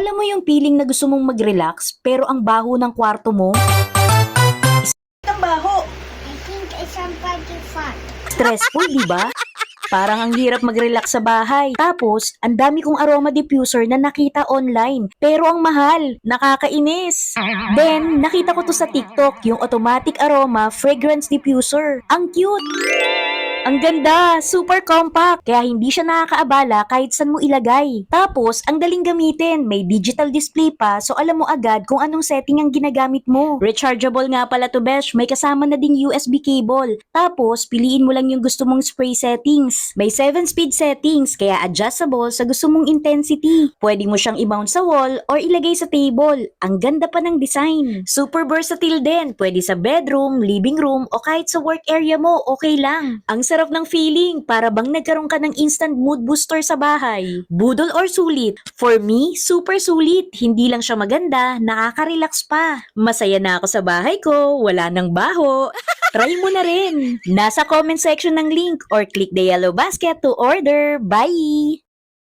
Alam mo yung feeling na gusto mong mag-relax pero ang baho ng kwarto mo? Ang baho! I think it's somebody fun. Stressful, di ba? Parang ang hirap mag-relax sa bahay. Tapos, ang dami kong aroma diffuser na nakita online. Pero ang mahal, nakakainis. Then, nakita ko to sa TikTok, yung automatic aroma fragrance diffuser. Ang cute! Ang ganda, super compact, kaya hindi siya nakakaabala kahit saan mo ilagay. Tapos, ang daling gamitin, may digital display pa so alam mo agad kung anong setting ang ginagamit mo. Rechargeable nga pala to besh, may kasama na ding USB cable. Tapos, piliin mo lang yung gusto mong spray settings. May 7-speed settings, kaya adjustable sa gusto mong intensity. Pwede mo siyang i-mount sa wall or ilagay sa table. Ang ganda pa ng design. Super versatile din, pwede sa bedroom, living room o kahit sa work area mo, okay lang. Ang sarap ng feeling, para bang nagkaroon ka ng instant mood booster sa bahay. Budol or sulit? For me, super sulit. Hindi lang siya maganda, nakaka-relax pa. Masaya na ako sa bahay ko, wala nang baho. Try mo na rin. Nasa comment section ng link or click the yellow basket to order. Bye!